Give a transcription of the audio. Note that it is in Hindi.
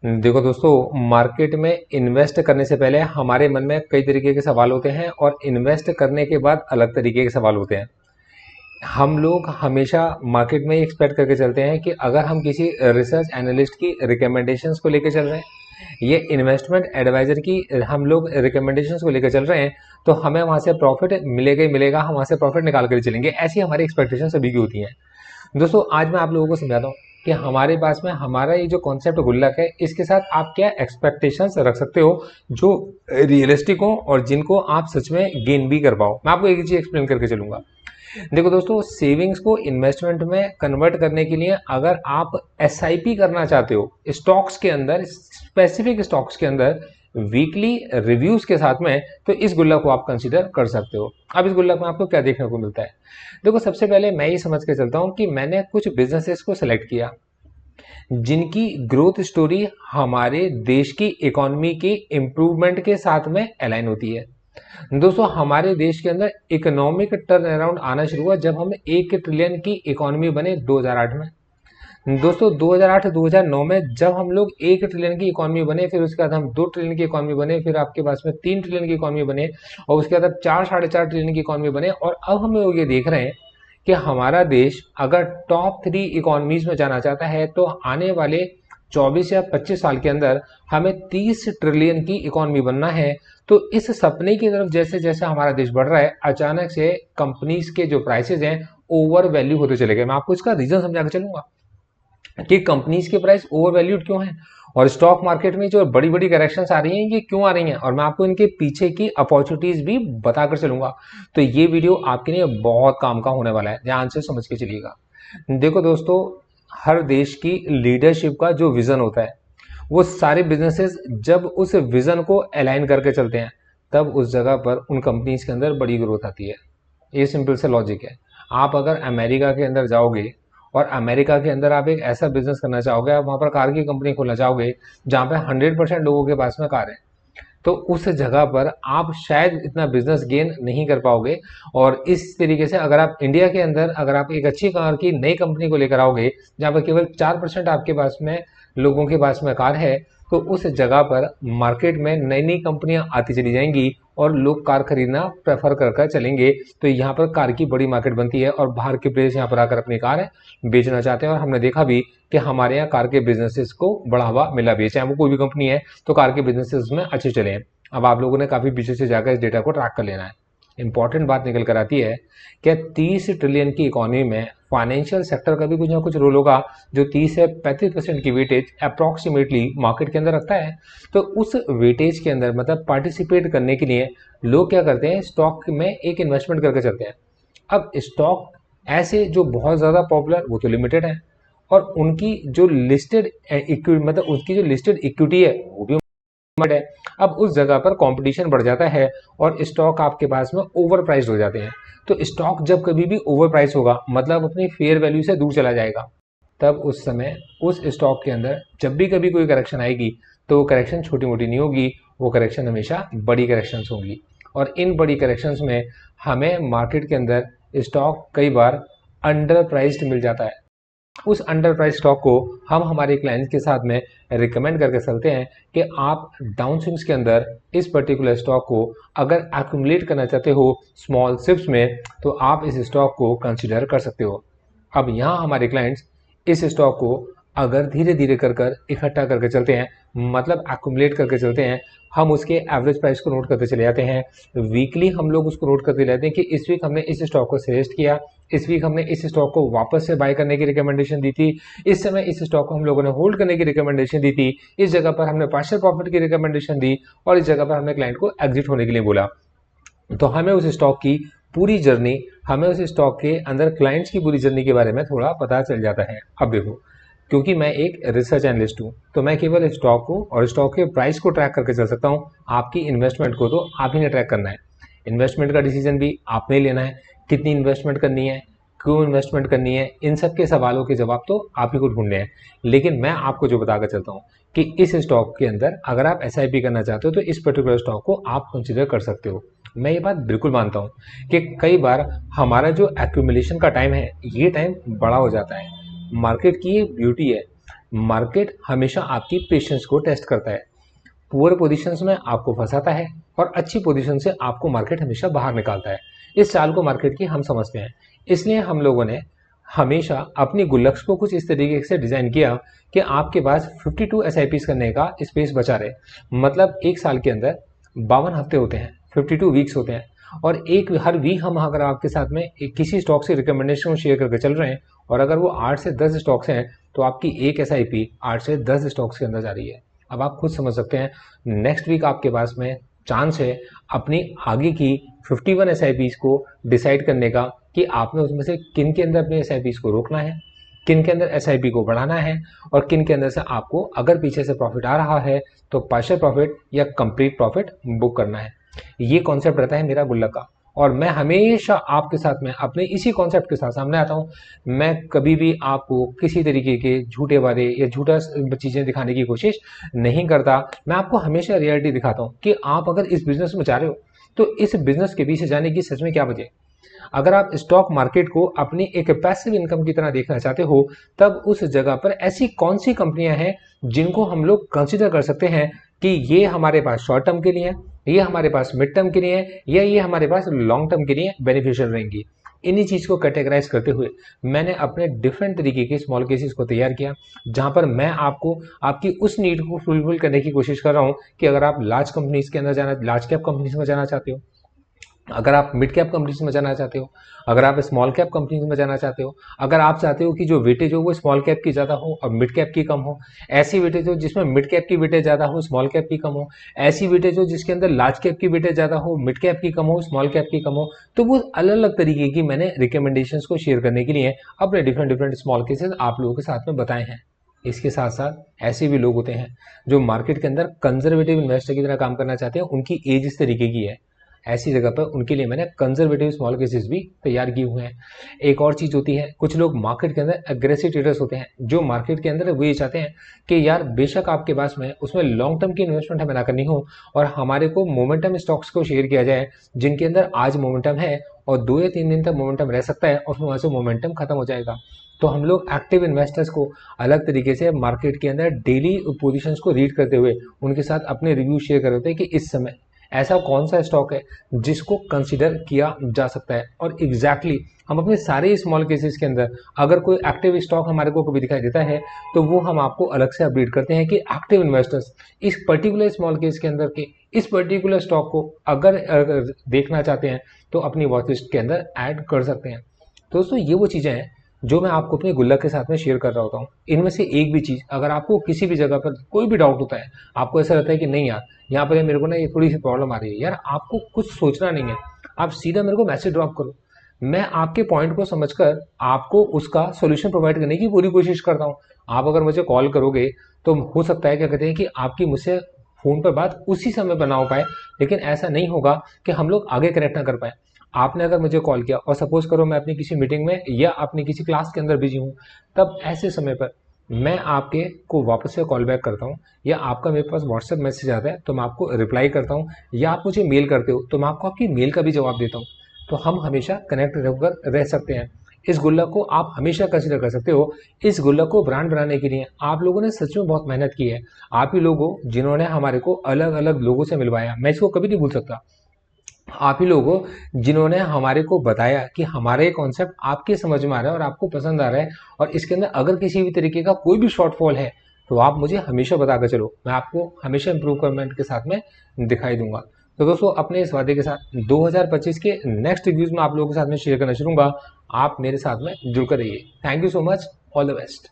देखो दोस्तों, मार्केट में इन्वेस्ट करने से पहले हमारे मन में कई तरीके के सवाल होते हैं और इन्वेस्ट करने के बाद अलग तरीके के सवाल होते हैं। हम लोग हमेशा मार्केट में एक्सपेक्ट करके चलते हैं कि अगर हम किसी रिसर्च एनालिस्ट की रिकमेंडेशंस को लेकर चल रहे हैं, ये इन्वेस्टमेंट एडवाइजर की हम लोग रिकमेंडेशंस को लेकर चल रहे हैं, तो हमें वहां से प्रॉफिट मिलेगा ही मिलेगा, हम वहां से प्रॉफिट निकाल कर चलेंगे। ऐसी हमारी एक्सपेक्टेशन सभी की होती हैं। दोस्तों, आज मैं आप लोगों को समझाता हूँ कि हमारे पास में हमारा ये जो कॉन्सेप्ट गुल्लक है, इसके साथ आप क्या एक्सपेक्टेशंस रख सकते हो जो रियलिस्टिक हो और जिनको आप सच में गेन भी कर पाओ। मैं आपको एक चीज एक्सप्लेन करके चलूंगा। देखो दोस्तों, सेविंग्स को इन्वेस्टमेंट में कन्वर्ट करने के लिए अगर आप एसआईपी करना चाहते हो स्टॉक्स के अंदर, स्पेसिफिक स्टॉक्स के अंदर वीकली रिव्यूज के साथ में, तो इस गुल्लक को आप कंसीडर कर सकते हो। अब इस गुल्लक में आपको क्या देखने को मिलता है? देखो, सबसे पहले मैं ये समझ के चलता हूं कि मैंने कुछ बिजनेसेस को सिलेक्ट किया जिनकी ग्रोथ स्टोरी हमारे देश की इकोनॉमी के इम्प्रूवमेंट के साथ में अलाइन होती है। दोस्तों, हमारे देश के अंदर इकोनॉमिक टर्न अराउंड आना शुरू हुआ जब हम 1 ट्रिलियन की इकोनॉमी बने 2008 में। दोस्तों, 2008-2009 में जब हम लोग 1 ट्रिलियन की इकोनॉमी बने, फिर उसके बाद हम 2 ट्रिलियन की इकोनॉमी बने, फिर आपके पास में 3 ट्रिलियन की इकोनॉमी बने, और उसके बाद अब 4-4.5 ट्रिलियन की इकोनॉमी बने। और अब हम लोग ये देख रहे हैं कि हमारा देश अगर टॉप 3 इकोनॉमीज में जाना चाहता है, तो आने वाले 24 या 25 साल के अंदर हमें 30 ट्रिलियन की इकोनॉमी बनना है। तो इस सपने की तरफ जैसे जैसे हमारा देश बढ़ रहा है, अचानक से कंपनीज के जो प्राइसेस हैं ओवर वैल्यू होते चले गए। मैं आपको इसका रीजन समझा के चलूंगा कि कंपनीज के प्राइस ओवर वैल्यूड क्यों हैं और स्टॉक मार्केट में जो बड़ी बड़ी करेक्शंस आ रही हैं ये क्यों आ रही हैं, और मैं आपको इनके पीछे की अपॉर्चुनिटीज भी बताकर चलूंगा। तो ये वीडियो आपके लिए बहुत काम का होने वाला है, ध्यान से समझ के चलिएगा। देखो दोस्तों, हर देश की लीडरशिप का जो विजन होता है, वो सारे बिजनेसेस जब उस विजन को अलाइन करके चलते हैं, तब उस जगह पर उन कंपनीज के अंदर बड़ी ग्रोथ आती है। ये सिंपल से लॉजिक है। आप अगर अमेरिका के अंदर जाओगे और अमेरिका के अंदर आप एक ऐसा बिजनेस करना चाहोगे, आप वहां पर कार की कंपनी खोलना चाहोगे जहां पे 100% लोगों के पास में कार है, तो उस जगह पर आप शायद इतना बिजनेस गेन नहीं कर पाओगे। और इस तरीके से अगर आप इंडिया के अंदर अगर आप एक अच्छी कार की नई कंपनी को लेकर आओगे जहां पर केवल 4% आपके पास में लोगों के पास में कार है, तो उस जगह पर मार्केट में नई नई कंपनियां आती चली जाएंगी और लोग कार खरीदना प्रेफर कर चलेंगे। तो यहाँ पर कार की बड़ी मार्केट बनती है और बाहर के प्लेयर्स यहाँ पर आकर अपनी कार बेचना चाहते हैं। और हमने देखा भी कि हमारे यहाँ कार के बिजनेसेस को बढ़ावा मिला भी है, चाहे वो कोई भी कंपनी है, तो कार के बिजनेसेस में अच्छे चले हैं। अब आप लोगों ने काफी पीछे से जाकर इस डेटा को ट्रैक कर लेना है। इंपॉर्टेंट बात निकल कर आती है कि 30 ट्रिलियन की इकोनॉमी में फाइनेंशियल सेक्टर का भी कुछ ना कुछ रोल होगा, जो 30 से 35% की वेटेज अप्रोक्सीमेटली मार्केट के अंदर रखता है। तो उस वेटेज के अंदर मतलब पार्टिसिपेट करने के लिए लोग क्या करते हैं, स्टॉक में एक इन्वेस्टमेंट करके चलते हैं। अब स्टॉक ऐसे जो बहुत ज़्यादा पॉपुलर, वो तो लिमिटेड है, और उनकी जो लिस्टेड इक्विटी मतलब उसकी जो लिस्टेड इक्विटी है वो भी है। अब उस जगह पर कंपटीशन बढ़ जाता है और स्टॉक आपके पास में ओवर प्राइस हो जाते हैं। तो स्टॉक जब कभी भी ओवर प्राइस होगा मतलब अपनी फेयर वैल्यू से दूर चला जाएगा, तब उस समय उस स्टॉक के अंदर जब भी कभी कोई करेक्शन आएगी, तो वो करेक्शन छोटी मोटी नहीं होगी, वो करेक्शन हमेशा बड़ी करेक्शंस होंगी। और इन बड़ी करेक्शंस में हमें मार्केट के अंदर स्टॉक कई बार अंडर प्राइस्ड मिल जाता है। उस अंडर प्राइस स्टॉक को हम हमारे क्लाइंट्स के साथ में रिकमेंड करके चलते हैं कि आप डाउन स्विंग्स के अंदर इस पर्टिकुलर स्टॉक को अगर एक्यूमुलेट करना चाहते हो स्मॉल सिप्स में, तो आप इस स्टॉक को कंसीडर कर सकते हो। अब यहाँ हमारे क्लाइंट्स इस स्टॉक को अगर धीरे धीरे कर कर इकट्ठा करके चलते हैं, मतलब एक्यूमुलेट करके चलते हैं, हम उसके एवरेज प्राइस को नोट करते चले जाते हैं। वीकली हम लोग उसको नोट करते रहते हैं कि इस वीक हमने इस स्टॉक को सजेस्ट किया, इस वीक हमने इस स्टॉक को वापस से बाय करने की रिकमेंडेशन दी थी, इस समय इस स्टॉक को हम लोगों ने होल्ड करने की रिकमेंडेशन दी थी, इस जगह पर हमने पार्शियल प्रॉफिट की रिकमेंडेशन दी, और इस जगह पर हमने क्लाइंट को एग्जिट होने के लिए बोला। तो हमें उस स्टॉक की पूरी जर्नी, हमें उस स्टॉक के अंदर क्लाइंट्स की पूरी जर्नी के बारे में थोड़ा पता चल जाता है। अब देखो, क्योंकि मैं एक रिसर्च एनालिस्ट हूँ, तो मैं केवल स्टॉक को और स्टॉक के प्राइस को ट्रैक करके चल सकता हूँ। आपकी इन्वेस्टमेंट को तो आप ही ने ट्रैक करना है। इन्वेस्टमेंट का डिसीजन भी आपने ही लेना है, कितनी इन्वेस्टमेंट करनी है, क्यों इन्वेस्टमेंट करनी है, इन सब के सवालों के जवाब तो आप ही को ढूंढने हैं। लेकिन मैं आपको जो बताकर चलता हूँ कि इस स्टॉक के अंदर अगर आप एसआईपी करना चाहते हो, तो इस पर्टिकुलर स्टॉक को आप कंसिडर कर सकते हो। मैं ये बात बिल्कुल मानता हूँ कि कई बार हमारा जो एक्यूमुलेशन का टाइम है, ये टाइम बड़ा हो जाता है। मार्केट की ये ब्यूटी है मार्केट हमेशा आपकी पेशेंस को टेस्ट करता है। पुअर पोजीशंस में आपको फंसाता है और अच्छी पोजीशन से आपको मार्केट हमेशा बाहर निकालता है। इस चाल को मार्केट की हम समझते हैं। इसलिए हम लोगों ने हमेशा अपनी गुल्लक्स को कुछ इस तरीके से डिजाइन किया कि आपके पास 52 एसआईपीस करने का स्पेस बचा रहे। मतलब एक साल के अंदर 52 हफ्ते होते हैं, 52 वीक्स होते हैं, और हर वीक हम अगर आपके साथ में किसी स्टॉक से रिकमेंडेशन शेयर करके चल रहे हैं और अगर वो 8 से 10 स्टॉक्स हैं तो आपकी एक एसआईपी 8 से 10 स्टॉक्स के अंदर जा रही है। अब आप खुद समझ सकते हैं नेक्स्ट वीक आपके पास में चांस है अपनी आगे की 51 एसआईपीस को डिसाइड करने का कि आपने उसमें से किन के अंदर अपने एसआईपीस को रोकना है, किन के अंदर एसआईपी को बढ़ाना है, और किन के अंदर से आपको अगर पीछे से प्रॉफिट आ रहा है तो पार्शियल प्रॉफिट या कंप्लीट प्रॉफिट बुक करना है। ये कॉन्सेप्ट रहता है मेरा गुल्लक का, और मैं हमेशा आपके साथ में अपने इसी कॉन्सेप्ट के साथ सामने आता हूँ। मैं कभी भी आपको किसी तरीके के झूठे वादे या झूठा चीजें दिखाने की कोशिश नहीं करता। मैं आपको हमेशा रियलिटी दिखाता हूँ कि आप अगर इस बिजनेस में जा रहे हो तो इस बिजनेस के पीछे जाने की सच में क्या वजह। अगर आप स्टॉक मार्केट को अपनी एक पैसिव इनकम की तरह देखना चाहते हो तब उस जगह पर ऐसी कौन सी कंपनियां हैं जिनको हम लोग कंसिडर कर सकते हैं कि ये हमारे पास शॉर्ट टर्म के लिए है, ये हमारे पास मिड टर्म के लिए है, या ये हमारे पास लॉन्ग टर्म के लिए बेनिफिशियल रहेंगी। इन्हीं चीज को कैटेगराइज करते हुए मैंने अपने डिफरेंट तरीके के स्मॉल केसेस को तैयार किया, जहां पर मैं आपको आपकी उस नीड को फुलफिल करने की कोशिश कर रहा हूं कि अगर आप लार्ज कंपनीज के अंदर लार्ज कैप कंपनीज में जाना चाहते हो, अगर आप मिड कैप कंपनीज में जाना चाहते हो, अगर आप स्मॉल कैप कंपनीज में जाना चाहते हो, अगर आप चाहते हो कि जो वेटेज हो वो स्मॉल कैप की ज़्यादा हो और मिड कैप की कम हो, ऐसी वेटेज हो जिसमें मिड कैप की वेटेज ज़्यादा हो स्मॉल कैप की कम हो, ऐसी वेटेज हो जिसके अंदर लार्ज कैप की वेटेज ज़्यादा हो मिड कैप की कम हो स्मॉल कैप की कम हो, तो वो अलग अलग तरीके की मैंने रिकमेंडेशंस को शेयर करने के लिए अपने डिफरेंट डिफरेंट स्मॉल केसेस आप लोगों के साथ में बताए हैं। इसके साथ साथ ऐसे भी लोग होते हैं जो मार्केट के अंदर कंजर्वेटिव इन्वेस्टर की तरह काम करना चाहते हैं, उनकी एज इस तरीके की है, ऐसी जगह पर उनके लिए मैंने कंजर्वेटिव स्मॉल केसेस भी तैयार किए हुए हैं। एक और चीज होती है, कुछ लोग मार्केट के अंदर एग्रेसिव ट्रेडर्स होते हैं जो मार्केट के अंदर वो ये चाहते हैं कि यार बेशक आपके पास में उसमें लॉन्ग टर्म की इन्वेस्टमेंट हमें ना करनी हो और हमारे को मोमेंटम स्टॉक्स को शेयर किया जाए जिनके अंदर आज मोमेंटम है और 2 या 3 दिन तक मोमेंटम रह सकता है और फिर वहां से मोमेंटम खत्म हो जाएगा। तो हम लोग एक्टिव इन्वेस्टर्स को अलग तरीके से मार्केट के अंदर डेली पोजीशंस को रीड करते हुए उनके साथ अपने रिव्यू शेयर कर रहे हैं कि इस समय ऐसा कौन सा स्टॉक है जिसको कंसीडर किया जा सकता है। और एग्जैक्टली हम अपने सारे स्मॉल केसेस के अंदर अगर कोई एक्टिव स्टॉक हमारे को कभी दिखाई देता है तो वो हम आपको अलग से अपडेट करते हैं कि एक्टिव इन्वेस्टर्स इस पर्टिकुलर स्मॉल केस के अंदर के इस पर्टिकुलर स्टॉक को अगर देखना चाहते हैं तो अपनी वॉच लिस्ट के अंदर ऐड कर सकते हैं। दोस्तों ये वो चीज़ें हैं जो मैं आपको अपने गुल्लक के साथ में शेयर कर रहा होता हूँ। इनमें से एक भी चीज़ अगर आपको किसी भी जगह पर कोई भी डाउट होता है, आपको ऐसा लगता है कि नहीं यार यहाँ पर मेरे को ना ये थोड़ी सी प्रॉब्लम आ रही है, यार आपको कुछ सोचना नहीं है, आप सीधा मेरे को मैसेज ड्रॉप करो, मैं आपके पॉइंट को समझकर आपको उसका सोल्यूशन प्रोवाइड करने की पूरी कोशिश करता हूँ। आप अगर मुझे कॉल करोगे तो हो सकता है क्या कहते हैं कि आपकी मुझसे फोन पर बात उसी समय बना हो पाए, लेकिन ऐसा नहीं होगा कि हम लोग आगे कनेक्ट ना कर पाए। आपने अगर मुझे कॉल किया और सपोज करो मैं अपनी किसी मीटिंग में या अपनी किसी क्लास के अंदर बिजी हूँ, तब ऐसे समय पर मैं आपके को वापस से कॉल बैक करता हूँ या आपका मेरे पास व्हाट्सएप मैसेज आता है तो मैं आपको रिप्लाई करता हूँ, या आप मुझे मेल करते हो तो मैं आपको आपकी मेल का भी जवाब देता हूँ। तो हम हमेशा कनेक्ट रहकर रह सकते हैं। इस गुल्लक को आप हमेशा कंसिडर कर सकते हो। इस गुल्लक को ब्रांड बनाने के लिए आप लोगों ने सच में बहुत मेहनत की है। आप ही लोग हो जिन्होंने हमारे को अलग अलग लोगों से मिलवाया, मैं इसको कभी नहीं भूल सकता। आप ही लोग हो जिन्होंने हमारे को बताया कि हमारे कॉन्सेप्ट आपके समझ में आ रहा है और आपको पसंद आ रहा है, और इसके अंदर अगर किसी भी तरीके का कोई भी शॉर्टफॉल है तो आप मुझे हमेशा बताकर चलो, मैं आपको हमेशा इम्प्रूवमेंट के साथ में दिखाई दूंगा। तो दोस्तों अपने इस वादे के साथ 2025 के नेक्स्ट रिव्यूज में आप लोगों के साथ में शेयर करना शुरू, आप मेरे साथ में जुड़कर रहिए। Thank you so much, all the best.